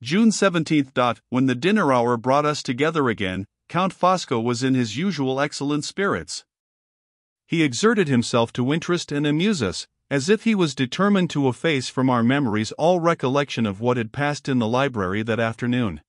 June 17. When the dinner hour brought us together again, Count Fosco was in his usual excellent spirits. He exerted himself to interest and amuse us, as if he was determined to efface from our memories all recollection of what had passed in the library that afternoon.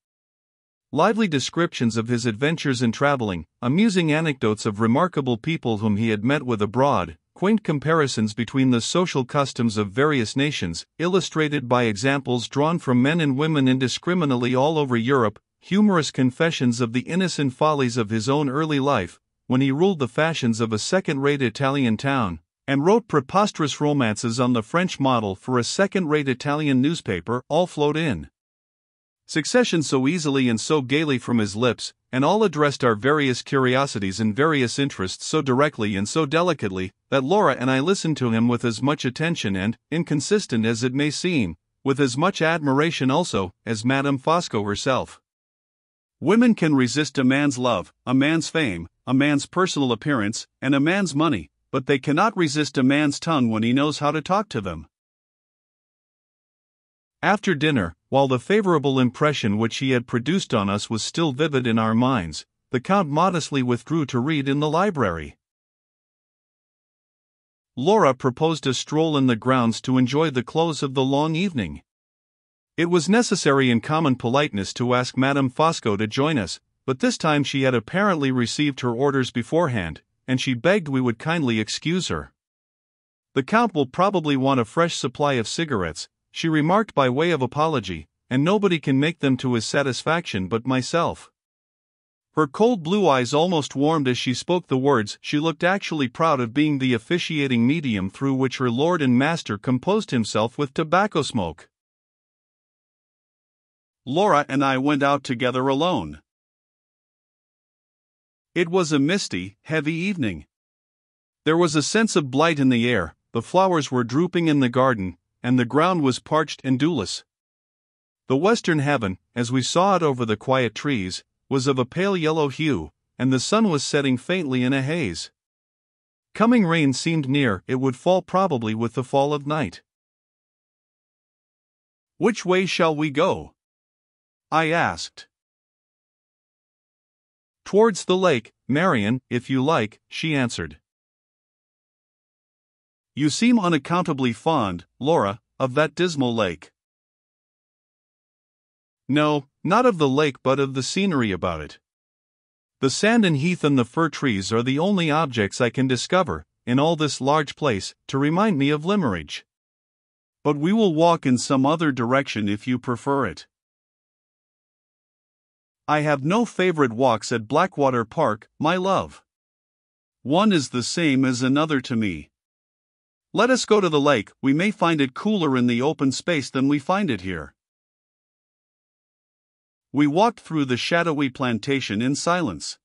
Lively descriptions of his adventures in traveling, amusing anecdotes of remarkable people whom he had met with abroad, quaint comparisons between the social customs of various nations, illustrated by examples drawn from men and women indiscriminately all over Europe, humorous confessions of the innocent follies of his own early life, when he ruled the fashions of a second-rate Italian town, and wrote preposterous romances on the French model for a second-rate Italian newspaper, all flowed in succession so easily and so gaily from his lips, and all addressed our various curiosities and various interests so directly and so delicately, that Laura and I listened to him with as much attention and, inconsistent as it may seem, with as much admiration also, as Madame Fosco herself. Women can resist a man's love, a man's fame, a man's personal appearance, and a man's money, but they cannot resist a man's tongue when he knows how to talk to them. After dinner, while the favorable impression which he had produced on us was still vivid in our minds, the Count modestly withdrew to read in the library. Laura proposed a stroll in the grounds to enjoy the close of the long evening. It was necessary in common politeness to ask Madame Fosco to join us, but this time she had apparently received her orders beforehand, and she begged we would kindly excuse her. "The Count will probably want a fresh supply of cigarettes," she remarked by way of apology, "and nobody can make them to his satisfaction but myself." Her cold blue eyes almost warmed as she spoke the words. She looked actually proud of being the officiating medium through which her lord and master composed himself with tobacco smoke. Laura and I went out together alone. It was a misty, heavy evening. There was a sense of blight in the air, the flowers were drooping in the garden, and the ground was parched and dewless. The western heaven, as we saw it over the quiet trees, was of a pale yellow hue, and the sun was setting faintly in a haze. Coming rain seemed near. It would fall probably with the fall of night. "Which way shall we go?" I asked. "Towards the lake, Marian, if you like," she answered. "You seem unaccountably fond, Laura, of that dismal lake." "No, not of the lake but of the scenery about it. The sand and heath and the fir trees are the only objects I can discover, in all this large place, to remind me of Limmeridge. But we will walk in some other direction if you prefer it." "I have no favorite walks at Blackwater Park, my love. One is the same as another to me. Let us go to the lake. We may find it cooler in the open space than we find it here." We walked through the shadowy plantation in silence.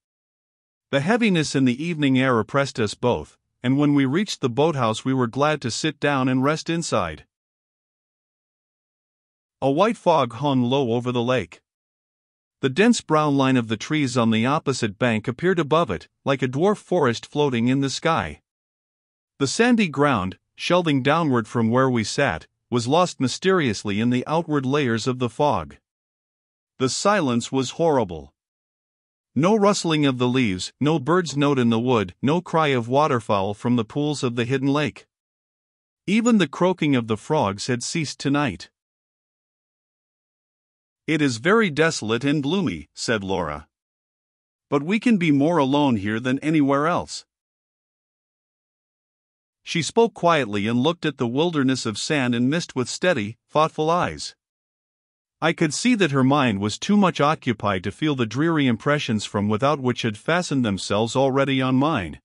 The heaviness in the evening air oppressed us both, and when we reached the boathouse we were glad to sit down and rest inside. A white fog hung low over the lake. The dense brown line of the trees on the opposite bank appeared above it, like a dwarf forest floating in the sky. The sandy ground, shelving downward from where we sat, was lost mysteriously in the outward layers of the fog. The silence was horrible. No rustling of the leaves, no bird's note in the wood, no cry of waterfowl from the pools of the hidden lake. Even the croaking of the frogs had ceased tonight. "It is very desolate and gloomy," said Laura. "But we can be more alone here than anywhere else." She spoke quietly and looked at the wilderness of sand and mist with steady, thoughtful eyes. I could see that her mind was too much occupied to feel the dreary impressions from without which had fastened themselves already on mine.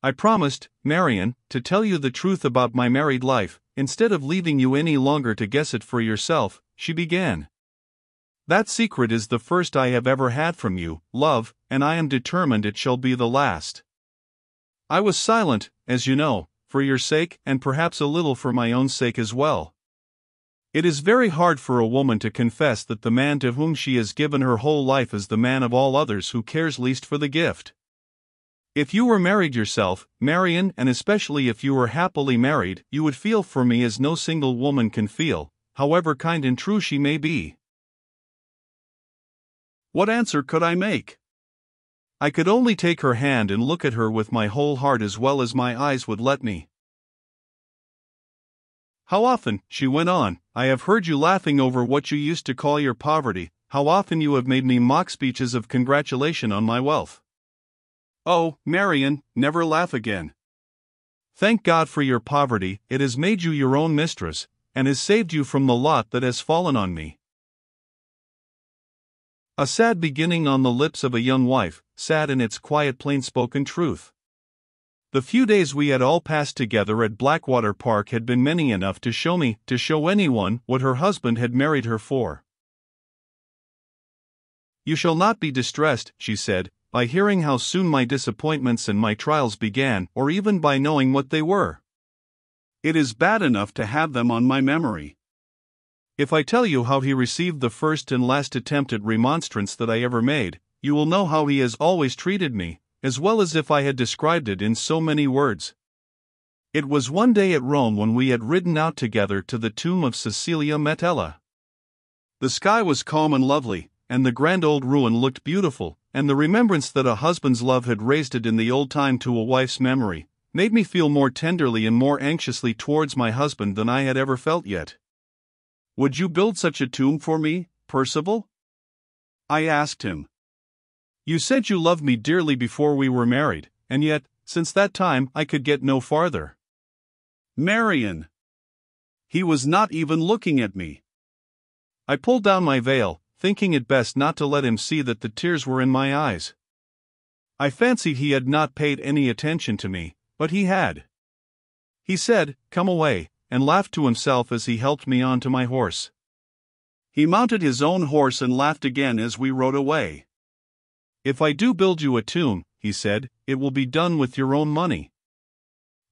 "I promised, Marian, to tell you the truth about my married life, instead of leaving you any longer to guess it for yourself," she began. "That secret is the first I have ever had from you, love, and I am determined it shall be the last. I was silent, as you know, for your sake and perhaps a little for my own sake as well. It is very hard for a woman to confess that the man to whom she has given her whole life is the man of all others who cares least for the gift. If you were married yourself, Marian, and especially if you were happily married, you would feel for me as no single woman can feel, however kind and true she may be. What answer could I make? I could only take her hand and look at her with my whole heart as well as my eyes would let me. How often, she went on, I have heard you laughing over what you used to call your poverty, how often you have made me mock speeches of congratulation on my wealth. Oh, Marian, never laugh again. Thank God for your poverty, it has made you your own mistress, and has saved you from the lot that has fallen on me. A sad beginning on the lips of a young wife, sad in its quiet plain-spoken truth. The few days we had all passed together at Blackwater Park had been many enough to show anyone, what her husband had married her for. You shall not be distressed, she said, by hearing how soon my disappointments and my trials began, or even by knowing what they were. It is bad enough to have them on my memory. If I tell you how he received the first and last attempt at remonstrance that I ever made, you will know how he has always treated me, as well as if I had described it in so many words. It was one day at Rome when we had ridden out together to the tomb of Cecilia Metella. The sky was calm and lovely, and the grand old ruin looked beautiful, and the remembrance that a husband's love had raised it in the old time to a wife's memory, made me feel more tenderly and more anxiously towards my husband than I had ever felt yet. Would you build such a tomb for me, Percival? I asked him. You said you loved me dearly before we were married, and yet, since that time I could get no farther. Marian! He was not even looking at me. I pulled down my veil, thinking it best not to let him see that the tears were in my eyes. I fancied he had not paid any attention to me, but he had. He said, "Come away," and laughed to himself as he helped me on to my horse. He mounted his own horse and laughed again as we rode away. If I do build you a tomb, he said, it will be done with your own money.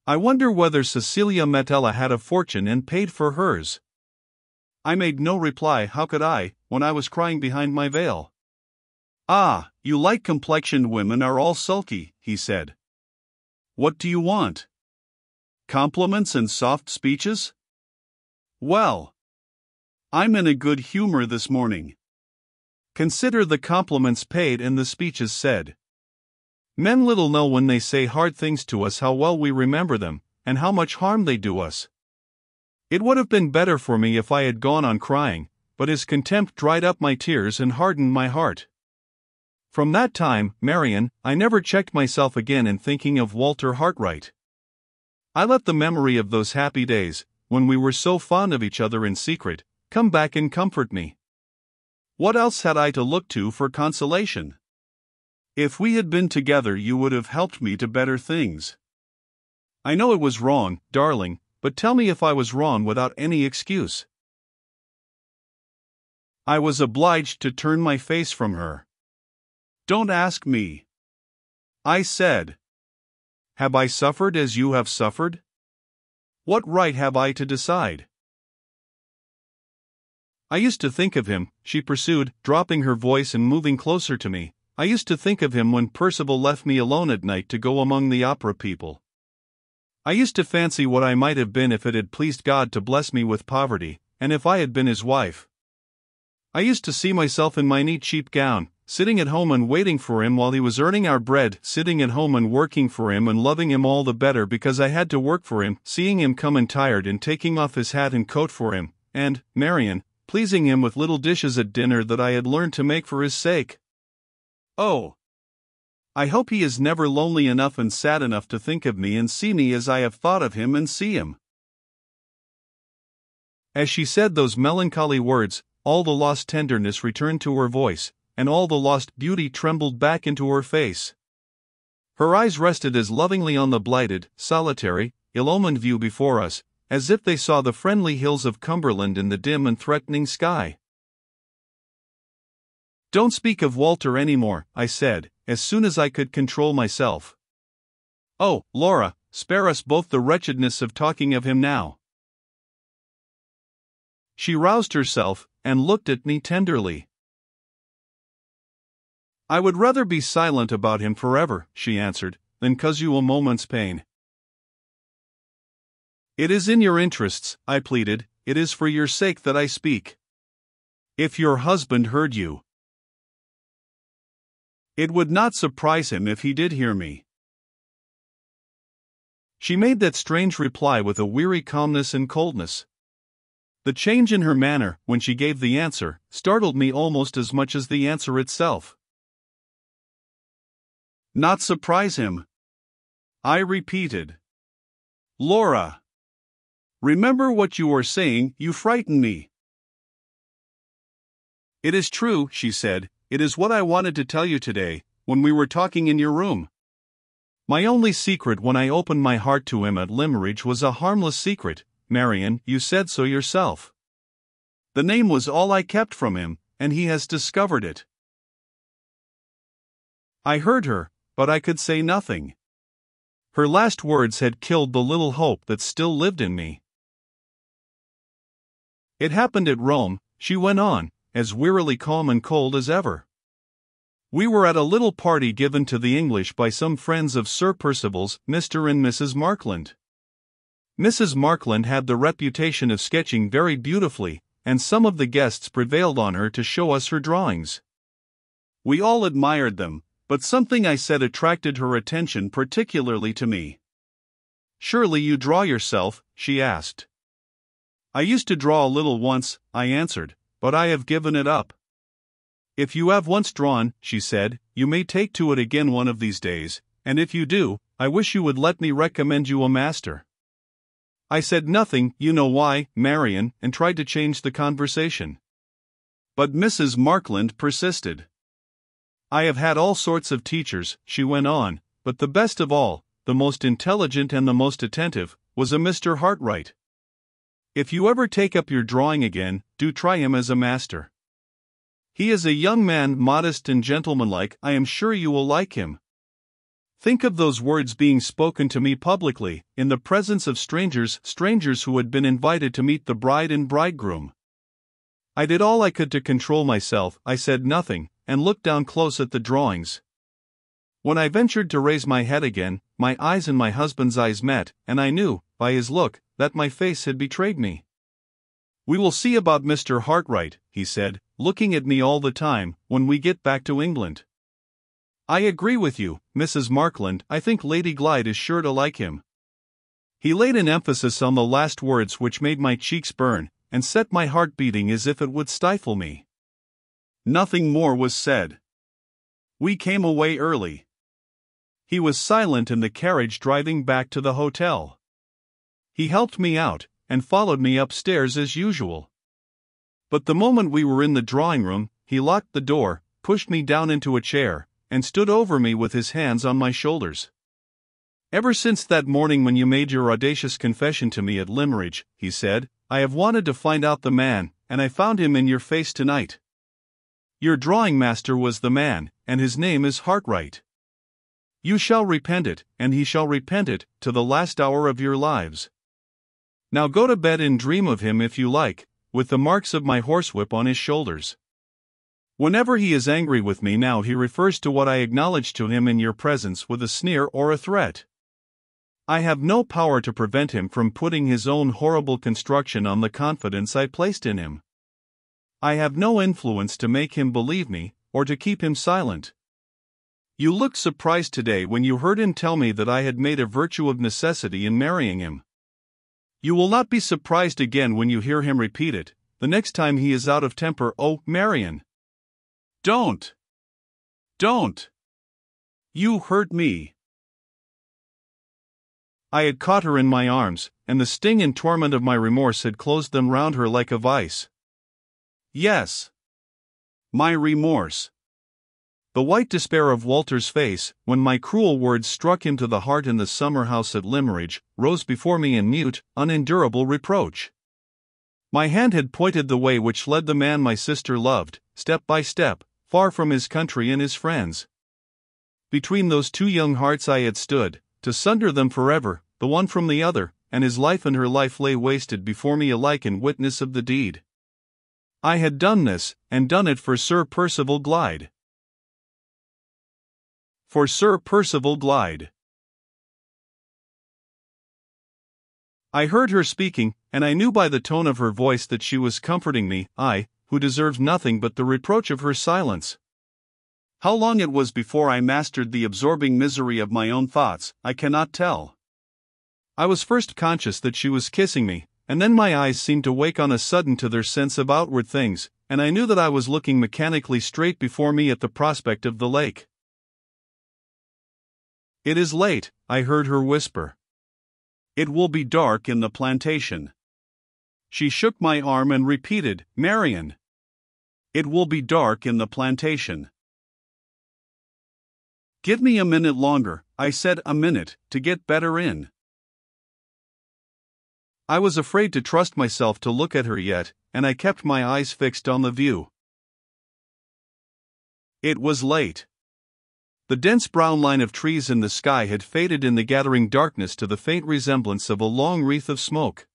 I wonder whether Cecilia Metella had a fortune and paid for hers. I made no reply. How could I, when I was crying behind my veil? Ah, you light-complexioned women are all sulky, he said. What do you want? Compliments and soft speeches? Well, I'm in a good humor this morning. Consider the compliments paid and the speeches said. Men little know when they say hard things to us how well we remember them, and how much harm they do us. It would have been better for me if I had gone on crying, but his contempt dried up my tears and hardened my heart. From that time, Marian, I never checked myself again in thinking of Walter Hartright. I let the memory of those happy days, when we were so fond of each other in secret, come back and comfort me. What else had I to look to for consolation? If we had been together, you would have helped me to better things. I know it was wrong, darling, but tell me if I was wrong without any excuse. I was obliged to turn my face from her. Don't ask me. I said. Have I suffered as you have suffered? What right have I to decide? I used to think of him, she pursued, dropping her voice and moving closer to me. I used to think of him when Percival left me alone at night to go among the opera people. I used to fancy what I might have been if it had pleased God to bless me with poverty, and if I had been his wife. I used to see myself in my neat cheap gown, sitting at home and waiting for him while he was earning our bread, sitting at home and working for him and loving him all the better because I had to work for him, seeing him come in tired and taking off his hat and coat for him, and, Marian, pleasing him with little dishes at dinner that I had learned to make for his sake. Oh! I hope he is never lonely enough and sad enough to think of me and see me as I have thought of him and see him. As she said those melancholy words, all the lost tenderness returned to her voice, and all the lost beauty trembled back into her face. Her eyes rested as lovingly on the blighted, solitary, ill-omened view before us, as if they saw the friendly hills of Cumberland in the dim and threatening sky. Don't speak of Walter any more, I said, as soon as I could control myself. Oh, Laura, spare us both the wretchedness of talking of him now. She roused herself, and looked at me tenderly. I would rather be silent about him forever, she answered, than cause you a moment's pain. It is in your interests, I pleaded, it is for your sake that I speak. If your husband heard you, it would not surprise him if he did hear me." She made that strange reply with a weary calmness and coldness. The change in her manner, when she gave the answer, startled me almost as much as the answer itself. "Not surprise him?" I repeated. "Laura! Remember what you were saying, you frighten me." "It is true," she said, "it is what I wanted to tell you today, when we were talking in your room. My only secret when I opened my heart to him at Limmeridge was a harmless secret, Marion, you said so yourself. The name was all I kept from him, and he has discovered it." I heard her, but I could say nothing. Her last words had killed the little hope that still lived in me. "It happened at Rome," she went on, as wearily calm and cold as ever. "We were at a little party given to the English by some friends of Sir Percival's, Mr. and Mrs. Markland. Mrs. Markland had the reputation of sketching very beautifully, and some of the guests prevailed on her to show us her drawings. We all admired them, but something I said attracted her attention particularly to me. 'Surely you draw yourself?' she asked. 'I used to draw a little once,' I answered, 'but I have given it up.' 'If you have once drawn,' she said, 'you may take to it again one of these days, and if you do, I wish you would let me recommend you a master.' I said nothing, you know why, Marion, and tried to change the conversation. But Mrs. Markland persisted. 'I have had all sorts of teachers,' she went on, 'but the best of all, the most intelligent and the most attentive, was a Mr. Hartright. If you ever take up your drawing again, do try him as a master. He is a young man, modest and gentlemanlike. I am sure you will like him.' Think of those words being spoken to me publicly, in the presence of strangers who had been invited to meet the bride and bridegroom. I did all I could to control myself. I said nothing, and looked down close at the drawings. When I ventured to raise my head again, my eyes and my husband's eyes met, and I knew, by his look, that my face had betrayed me. 'We will see about Mr. Hartright,' he said, looking at me all the time, 'when we get back to England.' I agree with you, Mrs. Markland. I think Lady Glyde is sure to like him." He laid an emphasis on the last words which made my cheeks burn, and set my heart beating as if it would stifle me. Nothing more was said. We came away early. He was silent in the carriage driving back to the hotel. He helped me out, and followed me upstairs as usual. But the moment we were in the drawing-room, he locked the door, pushed me down into a chair, and stood over me with his hands on my shoulders. "Ever since that morning when you made your audacious confession to me at Limmeridge," he said, "I have wanted to find out the man, and I found him in your face tonight. Your drawing master was the man, and his name is Hartright. You shall repent it, and he shall repent it, to the last hour of your lives. Now go to bed and dream of him if you like, with the marks of my horsewhip on his shoulders. Whenever he is angry with me now he refers to what I acknowledged to him in your presence with a sneer or a threat. I have no power to prevent him from putting his own horrible construction on the confidence I placed in him. I have no influence to make him believe me, or to keep him silent. You looked surprised today when you heard him tell me that I had made a virtue of necessity in marrying him. You will not be surprised again when you hear him repeat it, the next time he is out of temper. Oh, Marion! Don't! Don't! You hurt me." I had caught her in my arms, and the sting and torment of my remorse had closed them round her like a vice. Yes. My remorse. The white despair of Walter's face, when my cruel words struck him to the heart in the summer house at Limmeridge, rose before me in mute, unendurable reproach. My hand had pointed the way which led the man my sister loved, step by step, far from his country and his friends. Between those two young hearts I had stood, to sunder them forever, the one from the other, and his life and her life lay wasted before me alike in witness of the deed. I had done this, and done it for Sir Percival Glyde. For Sir Percival Glyde. I heard her speaking, and I knew by the tone of her voice that she was comforting me, I, who deserved nothing but the reproach of her silence. How long it was before I mastered the absorbing misery of my own thoughts, I cannot tell. I was first conscious that she was kissing me, and then my eyes seemed to wake on a sudden to their sense of outward things, and I knew that I was looking mechanically straight before me at the prospect of the lake. "It is late," I heard her whisper. "It will be dark in the plantation." She shook my arm and repeated, "Marion. It will be dark in the plantation." "Give me a minute longer," I said, "a minute, to get better in." I was afraid to trust myself to look at her yet, and I kept my eyes fixed on the view. It was late. The dense brown line of trees in the sky had faded in the gathering darkness to the faint resemblance of a long wreath of smoke.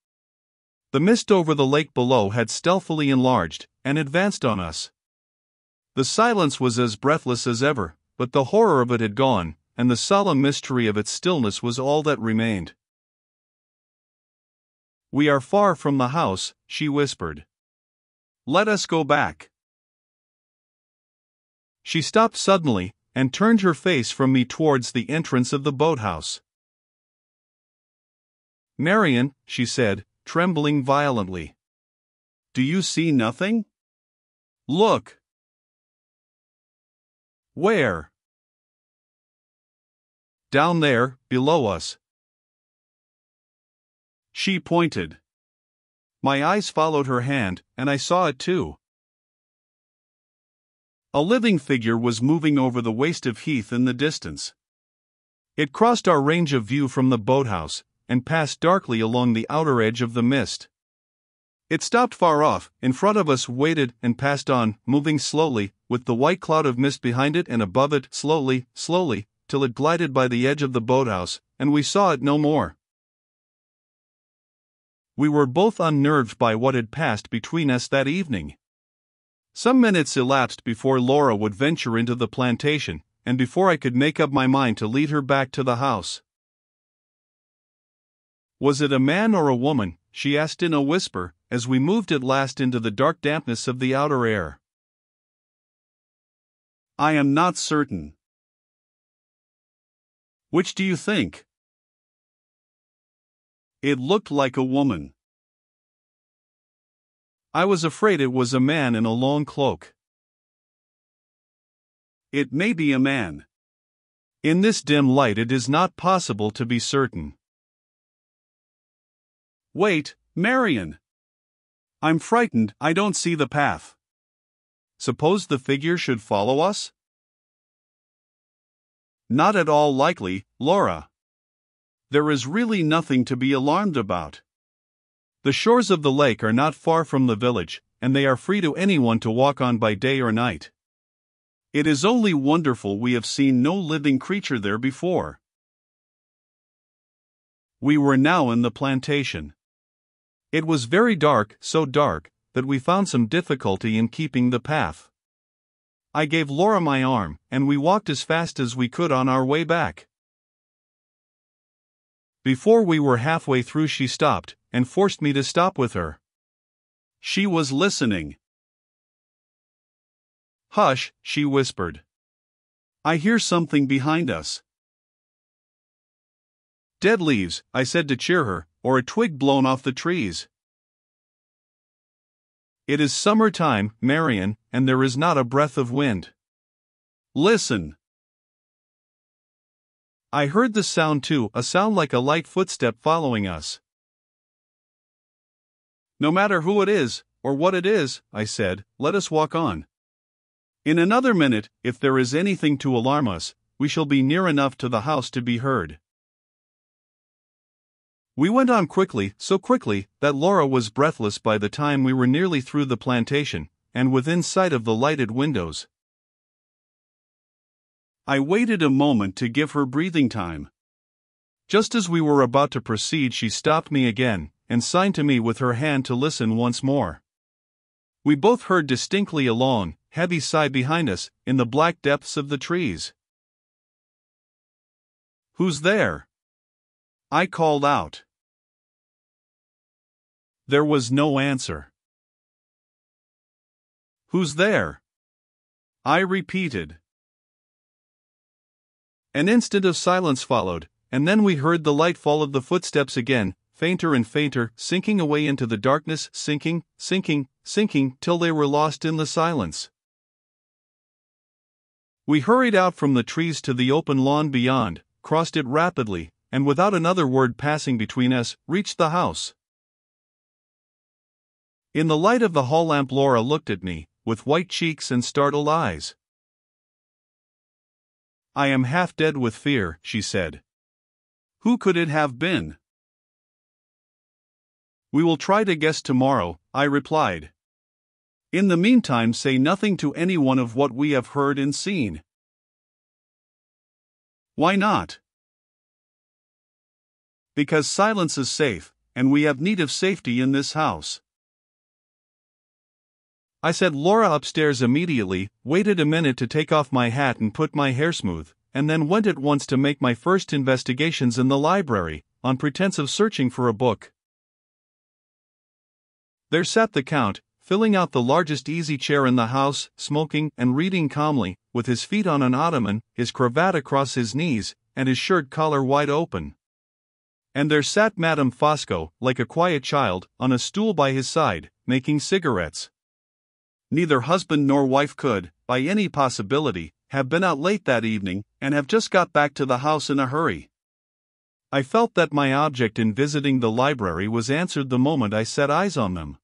The mist over the lake below had stealthily enlarged, and advanced on us. The silence was as breathless as ever, but the horror of it had gone, and the solemn mystery of its stillness was all that remained. "We are far from the house," she whispered. "Let us go back." She stopped suddenly, and turned her face from me towards the entrance of the boathouse. "Marion," she said, trembling violently. "Do you see nothing? Look." "Where?" "Down there, below us." She pointed. My eyes followed her hand, and I saw it too. A living figure was moving over the waste of heath in the distance. It crossed our range of view from the boathouse, and passed darkly along the outer edge of the mist. It stopped far off, in front of us, waited, and passed on, moving slowly, with the white cloud of mist behind it and above it, slowly, slowly, till it glided by the edge of the boathouse, and we saw it no more. We were both unnerved by what had passed between us that evening. Some minutes elapsed before Laura would venture into the plantation, and before I could make up my mind to lead her back to the house. "Was it a man or a woman?" she asked in a whisper, as we moved at last into the dark dampness of the outer air. "I am not certain." "Which do you think?" "It looked like a woman." "I was afraid it was a man in a long cloak." "It may be a man. In this dim light it is not possible to be certain." "Wait, Marion. I'm frightened, I don't see the path. Suppose the figure should follow us?" "Not at all likely, Laura. There is really nothing to be alarmed about. The shores of the lake are not far from the village, and they are free to anyone to walk on by day or night. It is only wonderful we have seen no living creature there before." We were now in the plantation. It was very dark, so dark, that we found some difficulty in keeping the path. I gave Laura my arm, and we walked as fast as we could on our way back. Before we were halfway through she stopped, and forced me to stop with her. She was listening. "Hush," she whispered. "I hear something behind us." "Dead leaves," I said to cheer her, "or a twig blown off the trees." "It is summer time, Marion, and there is not a breath of wind. Listen." I heard the sound too, a sound like a light footstep following us. "No matter who it is, or what it is," I said, "let us walk on. In another minute, if there is anything to alarm us, we shall be near enough to the house to be heard." We went on quickly, so quickly, that Laura was breathless by the time we were nearly through the plantation, and within sight of the lighted windows. I waited a moment to give her breathing time. Just as we were about to proceed she stopped me again, and signed to me with her hand to listen once more. We both heard distinctly a long, heavy sigh behind us, in the black depths of the trees. "Who's there?" I called out. There was no answer. "Who's there?" I repeated. An instant of silence followed, and then we heard the light fall of the footsteps again, fainter and fainter, sinking away into the darkness, sinking, till they were lost in the silence. We hurried out from the trees to the open lawn beyond, crossed it rapidly, and without another word passing between us, reached the house. In the light of the hall lamp Laura looked at me, with white cheeks and startled eyes. "I am half dead with fear," she said. "Who could it have been?" "We will try to guess tomorrow," I replied. "In the meantime, say nothing to anyone of what we have heard and seen." "Why not?" "Because silence is safe, and we have need of safety in this house." I sent Laura upstairs immediately, waited a minute to take off my hat and put my hair smooth, and then went at once to make my first investigations in the library, on pretense of searching for a book. There sat the Count, filling out the largest easy chair in the house, smoking and reading calmly, with his feet on an ottoman, his cravat across his knees, and his shirt collar wide open. And there sat Madame Fosco, like a quiet child, on a stool by his side, making cigarettes. Neither husband nor wife could, by any possibility, have been out late that evening, and have just got back to the house in a hurry. I felt that my object in visiting the library was answered the moment I set eyes on them.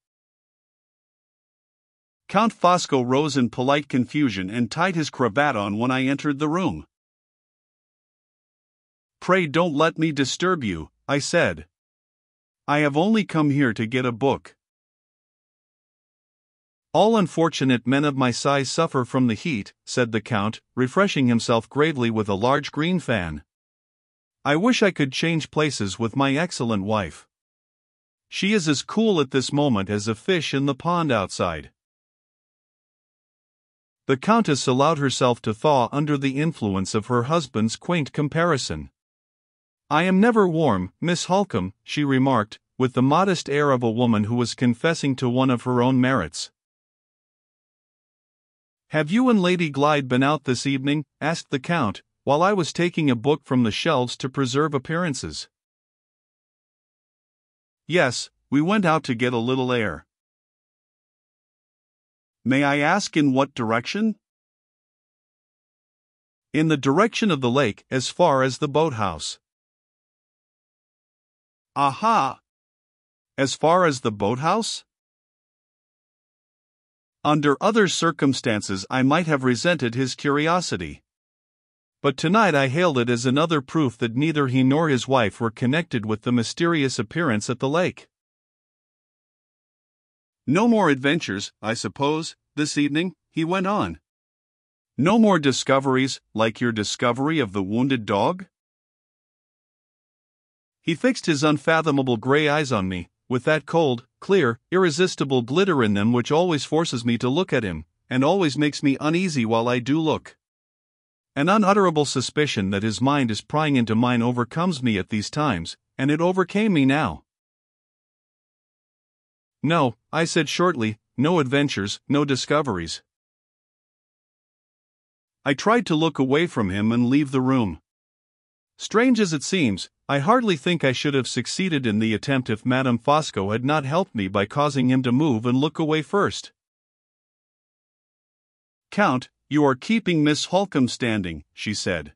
Count Fosco rose in polite confusion and tied his cravat on when I entered the room. "Pray don't let me disturb you," I said. "I have only come here to get a book." "All unfortunate men of my size suffer from the heat," said the Count, refreshing himself gravely with a large green fan. "I wish I could change places with my excellent wife. She is as cool at this moment as a fish in the pond outside." The Countess allowed herself to thaw under the influence of her husband's quaint comparison. "I am never warm, Miss Holcombe," she remarked, with the modest air of a woman who was confessing to one of her own merits. "Have you and Lady Glyde been out this evening?" asked the Count, while I was taking a book from the shelves to preserve appearances. "Yes, we went out to get a little air." "May I ask in what direction?" "In the direction of the lake, as far as the boathouse." "Aha! As far as the boathouse?" Under other circumstances I might have resented his curiosity. But tonight I hailed it as another proof that neither he nor his wife were connected with the mysterious appearance at the lake. "No more adventures, I suppose, this evening," he went on. "No more discoveries, like your discovery of the wounded dog?" He fixed his unfathomable gray eyes on me, with that cold, clear, irresistible glitter in them which always forces me to look at him, and always makes me uneasy while I do look. An unutterable suspicion that his mind is prying into mine overcomes me at these times, and it overcame me now. "No," I said shortly, "no adventures, no discoveries." I tried to look away from him and leave the room. Strange as it seems, I hardly think I should have succeeded in the attempt if Madame Fosco had not helped me by causing him to move and look away first. "Count, you are keeping Miss Holcombe standing," she said.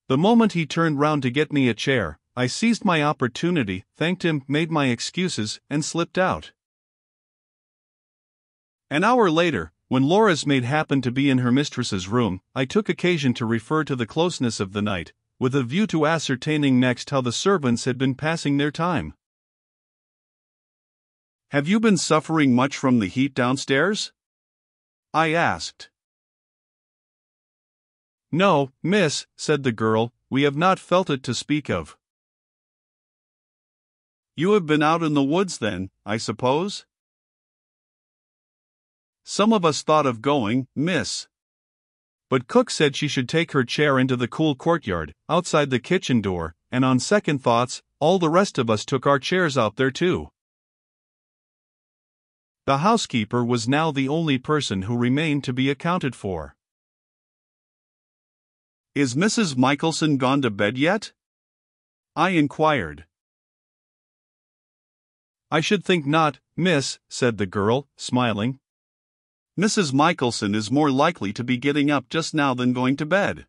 The moment he turned round to get me a chair, I seized my opportunity, thanked him, made my excuses, and slipped out. An hour later, when Laura's maid happened to be in her mistress's room, I took occasion to refer to the closeness of the night, with a view to ascertaining next how the servants had been passing their time. "Have you been suffering much from the heat downstairs?" I asked. "No, miss," said the girl, "we have not felt it to speak of." "You have been out in the woods then, I suppose?" "Some of us thought of going, miss. But cook said she should take her chair into the cool courtyard, outside the kitchen door, and on second thoughts, all the rest of us took our chairs out there too. The housekeeper was now the only person who remained to be accounted for. "Is Mrs. Michelson gone to bed yet?" I inquired. "I should think not, miss," said the girl, smiling. "Mrs. Michelson is more likely to be getting up just now than going to bed."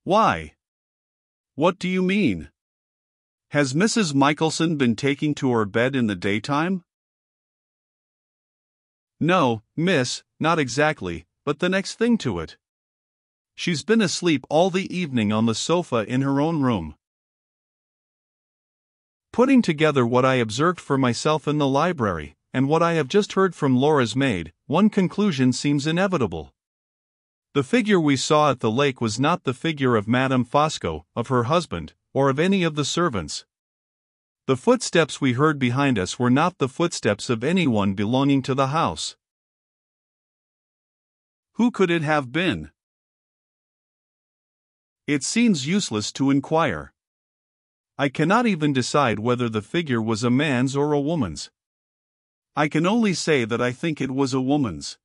"Why? What do you mean? Has Mrs. Michelson been taking to her bed in the daytime?" "No, miss, not exactly, but the next thing to it. She's been asleep all the evening on the sofa in her own room." Putting together what I observed for myself in the library, and what I have just heard from Laura's maid, one conclusion seems inevitable. The figure we saw at the lake was not the figure of Madame Fosco, of her husband, or of any of the servants. The footsteps we heard behind us were not the footsteps of anyone belonging to the house. Who could it have been? It seems useless to inquire. I cannot even decide whether the figure was a man's or a woman's. I can only say that I think it was a woman's.